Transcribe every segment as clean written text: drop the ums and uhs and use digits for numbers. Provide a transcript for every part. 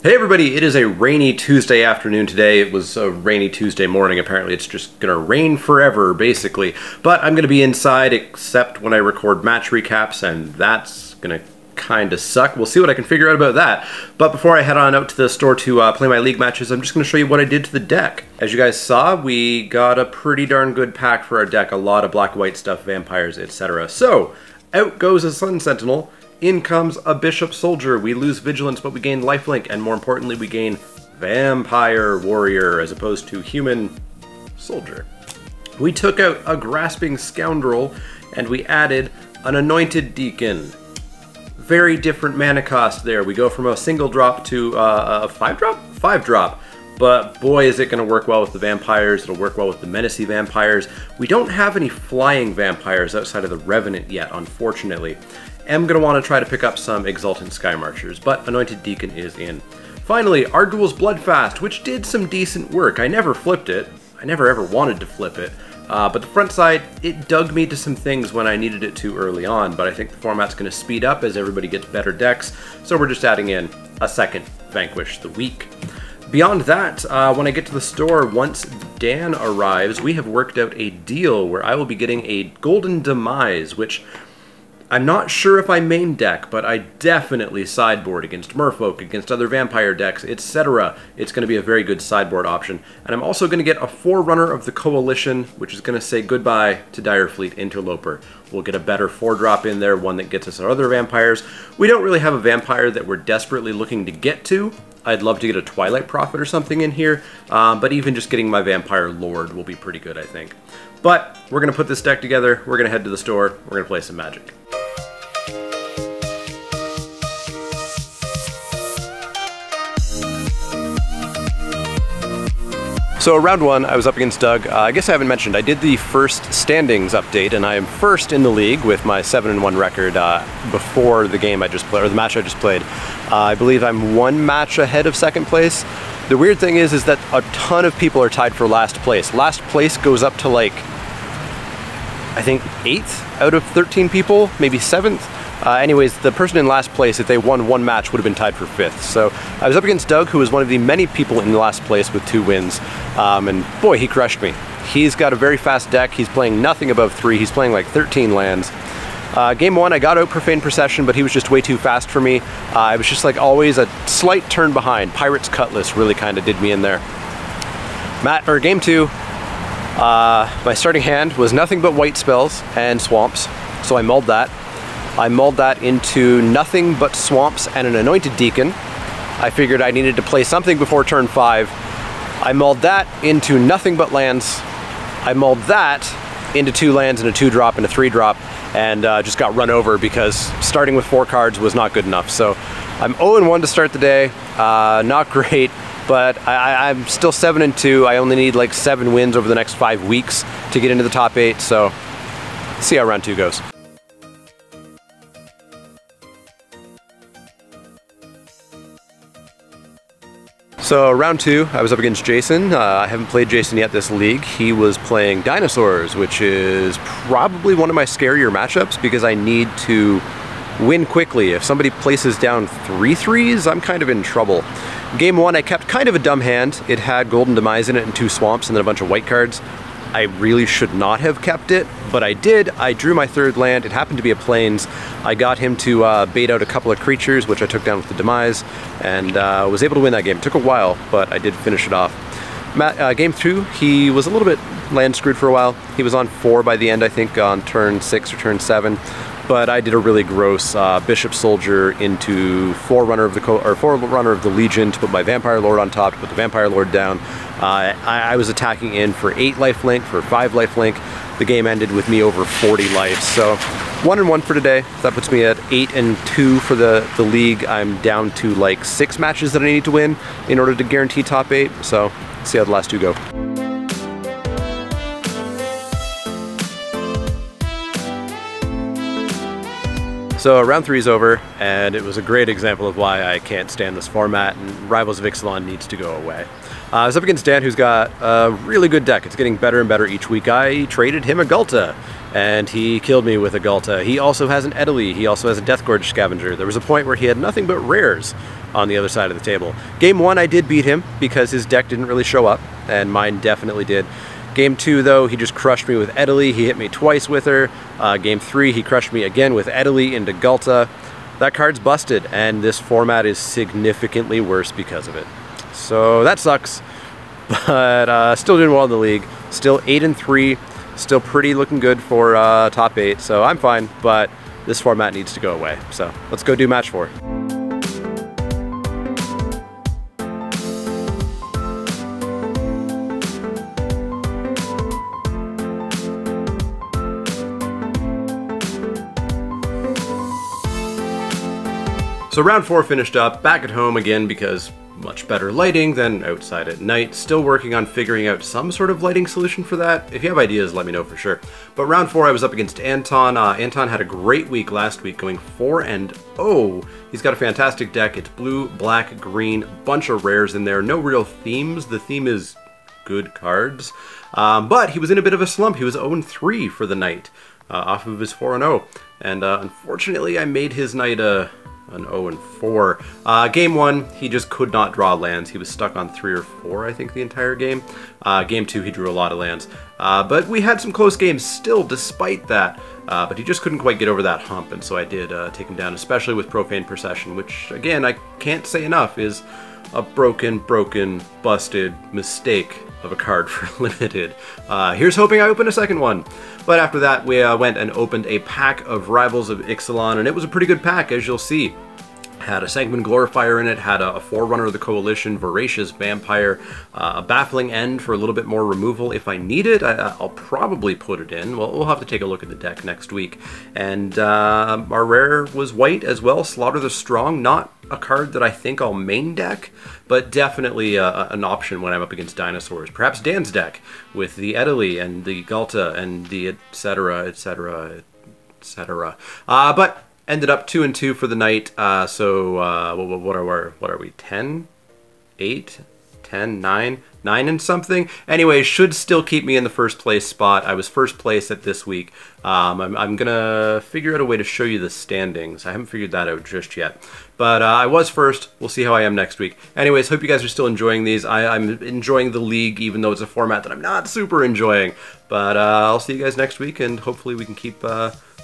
Hey everybody, it is a rainy Tuesday afternoon today. It was a rainy Tuesday morning. Apparently it's just gonna rain forever, basically. But I'm gonna be inside except when I record match recaps, and that's gonna kinda suck. We'll see what I can figure out about that. But before I head on out to the store to play my League matches, I'm just gonna show you what I did to the deck. As you guys saw, we got a pretty darn good pack for our deck. A lot of black-white stuff, vampires, etc. So, out goes a Sun Sentinel. In comes a Bishop Soldier. We lose Vigilance, but we gain Lifelink, and more importantly, we gain Vampire Warrior as opposed to Human Soldier. We took out a Grasping Scoundrel, and we added an Anointed Deacon. Very different mana cost there. We go from a single drop to a 5-drop? 5-drop. But boy, is it going to work well with the vampires. It'll work well with the Menacey vampires. We don't have any flying vampires outside of the Revenant yet, unfortunately. I'm going to want to try to pick up some Exultant Sky Marchers, but Anointed Deacon is in. Finally, Ardwull's Bloodfast, which did some decent work. I never flipped it. I never ever wanted to flip it. But the front side, it dug me to some things when I needed it to early on, but I think the format's going to speed up as everybody gets better decks, so we're just adding in a second Vanquish the Weak. Beyond that, when I get to the store, once Dan arrives, we have worked out a deal where I will be getting a Golden Demise, which I'm not sure if I main deck, but I definitely sideboard against Merfolk, against other vampire decks, etc. It's going to be a very good sideboard option. And I'm also going to get a Forerunner of the Coalition, which is going to say goodbye to Direfleet Interloper. We'll get a better 4-drop in there, one that gets us our other vampires. We don't really have a vampire that we're desperately looking to get to. I'd love to get a Twilight Prophet or something in here, but even just getting my Vampire Lord will be pretty good, I think. But we're going to put this deck together, we're going to head to the store, we're going to play some Magic. So round one, I was up against Doug. I guess I haven't mentioned, I did the first standings update, and I am first in the league with my 7-1 record before the game I just played, or the match I just played. I believe I'm one match ahead of second place. The weird thing is that a ton of people are tied for last place. Last place goes up to like, I think 8th out of 13 people, maybe 7th. Anyways, the person in last place, if they won one match, would have been tied for 5th. So I was up against Doug, who was one of the many people in last place with 2 wins. And boy, he crushed me. He's got a very fast deck. He's playing nothing above 3. He's playing like 13 lands. Game 1, I got out Profane Procession, but he was just way too fast for me. I was just like always a slight turn behind. Pirate's Cutlass really kind of did me in there. Game 2, my starting hand was nothing but white spells and swamps, so I mulled that. I mulled that into nothing but swamps and an Anointed Deacon. I figured I needed to play something before turn 5. I mulled that into nothing but lands. I mulled that into 2 lands and a 2-drop and a 3-drop, and just got run over because starting with 4 cards was not good enough. So I'm 0-1 to start the day. Not great, but I'm still 7-2. I only need like 7 wins over the next 5 weeks to get into the top 8, so let's see how round 2 goes. So round 2, I was up against Jason. I haven't played Jason yet this league. He was playing Dinosaurs, which is probably one of my scarier matchups because I need to win quickly. If somebody places down 3 threes, I'm kind of in trouble. Game 1, I kept kind of a dumb hand. It had Golden Demise in it and 2 swamps and then a bunch of white cards. I really should not have kept it, but I did. I drew my 3rd land. It happened to be a Plains. I got him to bait out a couple of creatures, which I took down with the Demise, and was able to win that game. It took a while, but I did finish it off. Game 2, he was a little bit land screwed for a while. He was on 4 by the end, I think, on turn 6 or turn 7. But I did a really gross Bishop Soldier into Forerunner of the Legion to put my Vampire Lord on top, to put the Vampire Lord down. I was attacking in for 8 lifelink, for 5 lifelink. The game ended with me over 40 life. So 1-1 for today. That puts me at 8-2 for the league. I'm down to like 6 matches that I need to win in order to guarantee top 8. So let's see how the last 2 go. So round 3 is over, and it was a great example of why I can't stand this format, and Rivals of Ixalan needs to go away. I was up against Dan, who's got a really good deck. It's getting better and better each week. I traded him a Gulta, and he killed me with a Gulta. He also has an Edalee. He also has a Deathgorge Scavenger. There was a point where he had nothing but rares. on the other side of the table. Game 1 I did beat him because his deck didn't really show up, and mine definitely did. Game 2 though, he just crushed me with Italy. He hit me twice with her. Game 3 he crushed me again with Italy into Gulta. That card's busted, and this format is significantly worse because of it. So that sucks, but still doing well in the league. Still 8-3, still pretty looking good for top 8, so I'm fine, but this format needs to go away. So let's go do match 4. So round 4 finished up, back at home again because much better lighting than outside at night. Still working on figuring out some sort of lighting solution for that. If you have ideas, let me know for sure. But round 4 I was up against Anton. Anton had a great week last week, going 4-0. He's got a fantastic deck. It's blue, black, green, bunch of rares in there. No real themes. The theme is good cards. But he was in a bit of a slump. He was 0-3 for the night off of his 4-0. And unfortunately I made his night an 0-4. Game 1, he just could not draw lands. He was stuck on 3 or 4, I think, the entire game. Game 2, he drew a lot of lands. But we had some close games still, despite that. But he just couldn't quite get over that hump, and so I did take him down, especially with Profane Procession, which, again, I can't say enough, is a broken, busted mistake of a card for Limited. Here's hoping I open a second one. But after that, we went and opened a pack of Rivals of Ixalan, and it was a pretty good pack, as you'll see. Had a Sanguine Glorifier in it, had a Forerunner of the Coalition, Voracious Vampire, a Baffling End for a little bit more removal if I need it. I'll probably put it in. Well, we'll have to take a look at the deck next week. And our rare was white as well, Slaughter the Strong. Not a card that I think I'll main deck, but definitely an option when I'm up against dinosaurs. Perhaps Dan's deck with the Italy and the Gulta and the etc, etc, etc. But ended up 2-2 for the night. What are we? 10, 8, 10, 9, 9 and something. Anyway, should still keep me in the first place spot. I was first place at this week. I'm gonna figure out a way to show you the standings. I haven't figured that out just yet. But I was first. We'll see how I am next week. Anyways, hope you guys are still enjoying these. I'm enjoying the league, even though it's a format that I'm not super enjoying. But I'll see you guys next week, and hopefully we can keep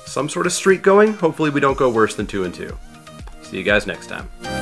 some sort of streak going. Hopefully we don't go worse than 2-2. See you guys next time.